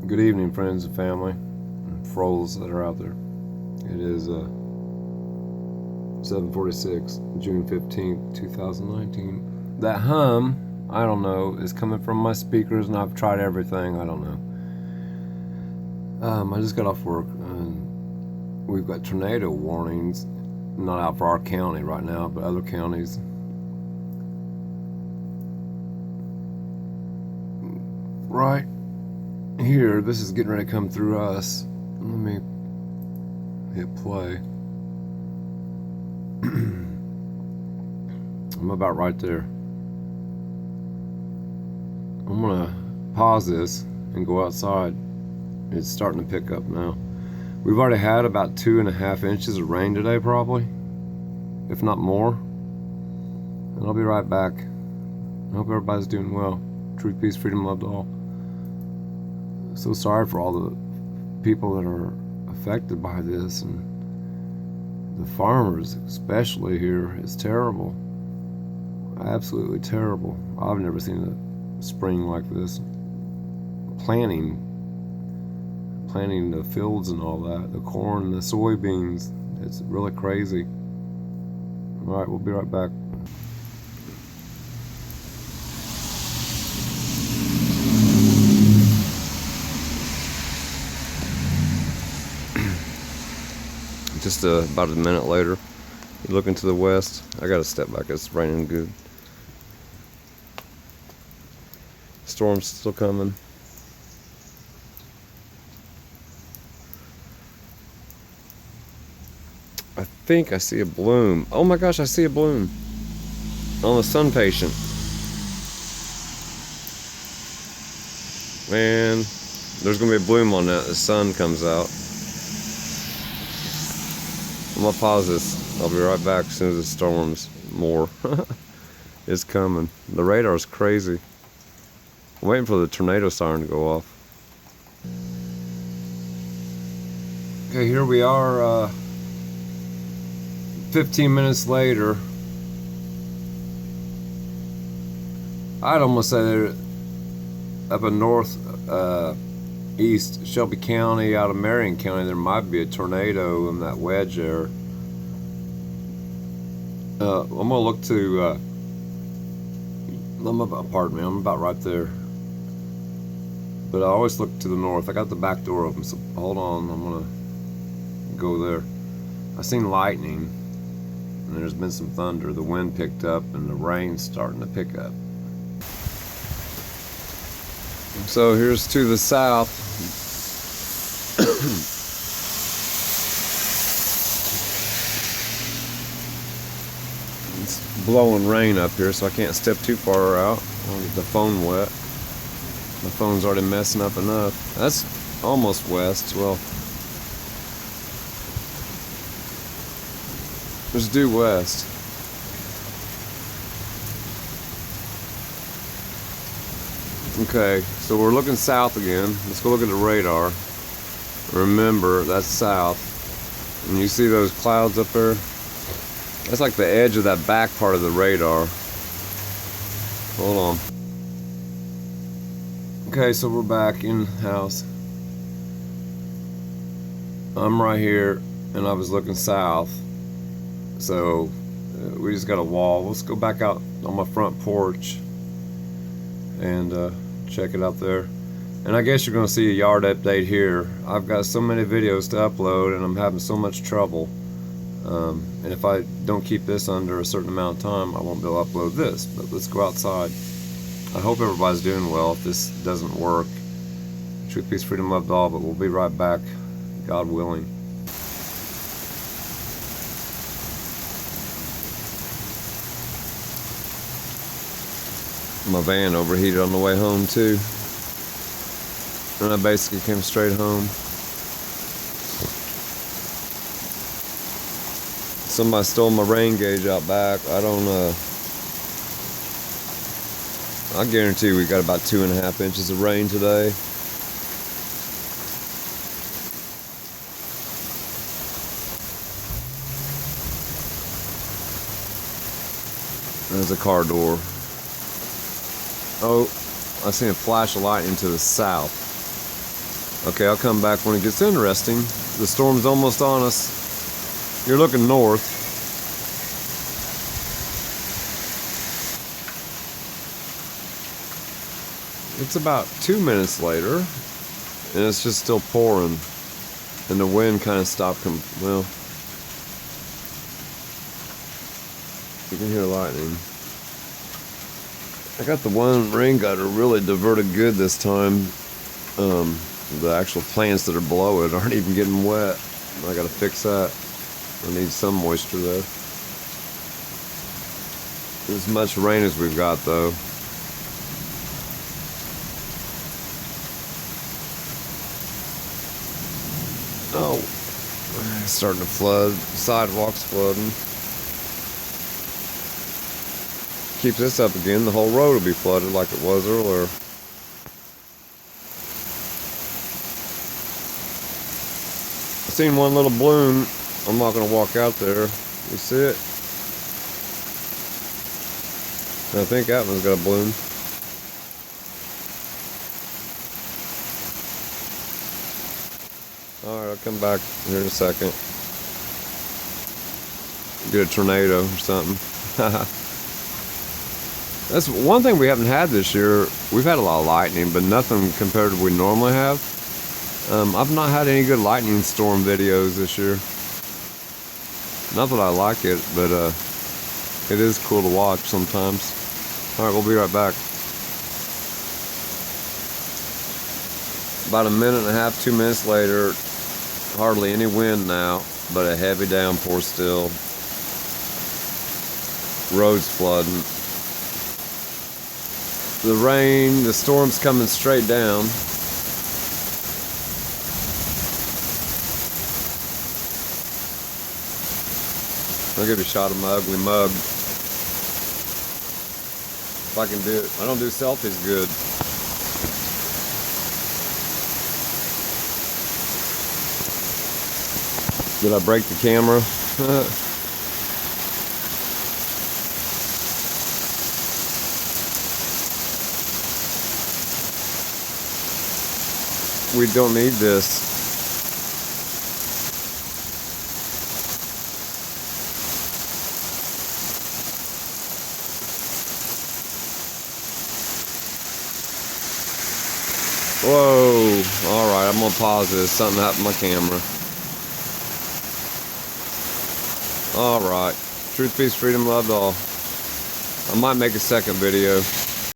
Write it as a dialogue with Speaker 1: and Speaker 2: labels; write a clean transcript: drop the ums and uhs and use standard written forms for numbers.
Speaker 1: Good evening, friends and family, and frols that are out there. It is 7:46, June 15th, 2019. That hum, I don't know, is coming from my speakers, and I've tried everything. I don't know. I just got off work, and we've got tornado warnings, not out for our county right now, but other counties. Right here, this is getting ready to come through us. Let me hit play. I'm about right there. I'm gonna pause this and go outside. It's starting to pick up now. We've already had about 2.5 inches of rain today, probably, if not more. And I'll be right back. I hope everybody's doing well. Truth, peace, freedom, love to all. So sorry for all the people that are affected by this, and the farmers especially here. It's terrible, absolutely terrible. I've never seen a spring like this. Planting the fields and all that, the corn, the soybeans, it's really crazy. All right, we'll be right back. Just about a minute later, you look into the west. I gotta step back, it's raining good. Storm's still coming. I think I see a bloom. Oh my gosh, I see a bloom on the sun patient. Man, there's gonna be a bloom on that. The sun comes out. I'm gonna pause this. I'll be right back as soon as it storms more. It's coming. The radar's crazy. I'm waiting for the tornado siren to go off. Okay, here we are 15 minutes later. I'd almost say they're up in north east Shelby County, out of Marion County, there might be a tornado in that wedge there. I'm gonna look to pardon me, I'm about right there, but I always look to the north. I got the back door open, so hold on, I'm gonna go there. I seen lightning, and there's been some thunder. The wind picked up, and the rain's starting to pick up. So here's to the south. It's blowing rain up here, so I can't step too far out. I'll get the phone wet. My phone's already messing up enough. That's almost west. Well, let's due west. Okay, so we're looking south again. Let's go look at the radar. Remember, that's south. And you see those clouds up there? That's like the edge of that back part of the radar. Hold on. Okay, so we're back in the house. I'm right here, and I was looking south. So we just got a wall. Let's go back out on my front porch and check it out there. And I guess you're gonna see a yard update here. I've got so many videos to upload, and I'm having so much trouble. And if I don't keep this under a certain amount of time, I won't be able to upload this. But let's go outside. I hope everybody's doing well. If this doesn't work, truth, peace, freedom, love to all. But we'll be right back, God willing. My van overheated on the way home too, and I basically came straight home. Somebody stole my rain gauge out back. I guarantee we got about 2.5 inches of rain today. There's a car door. Oh, I seen a flash of lightning to the south. Okay, I'll come back when it gets interesting. The storm's almost on us. You're looking north. It's about 2 minutes later, and it's just still pouring. And the wind kind of stopped. Well, you can hear lightning. I got the one rain gutter really diverted good this time. The actual plants that are below it aren't even getting wet. I gotta fix that. I need some moisture though. As much rain as we've got though. Oh, it's starting to flood. Sidewalks flooding. Keeps this up again, the whole road will be flooded like it was earlier. I seen one little bloom. I'm not gonna walk out there. You see it? I think that one's got a bloom. Alright, I'll come back here in a second. Get a tornado or something. That's one thing we haven't had this year. We've had a lot of lightning, but nothing compared to what we normally have. I've not had any good lightning storm videos this year. Not that I like it, but it is cool to watch sometimes. Alright, we'll be right back. About a minute and a half, 2 minutes later, hardly any wind now, but a heavy downpour still. Roads flooding. The rain, the storm's coming straight down. I'll give you a shot of my ugly mug. If I can do it. I don't do selfies good. Did I break the camera? We don't need this. Whoa. Alright, I'm gonna pause this. Something happened to my camera. Alright. Truth, peace, freedom, love to all. I might make a second video.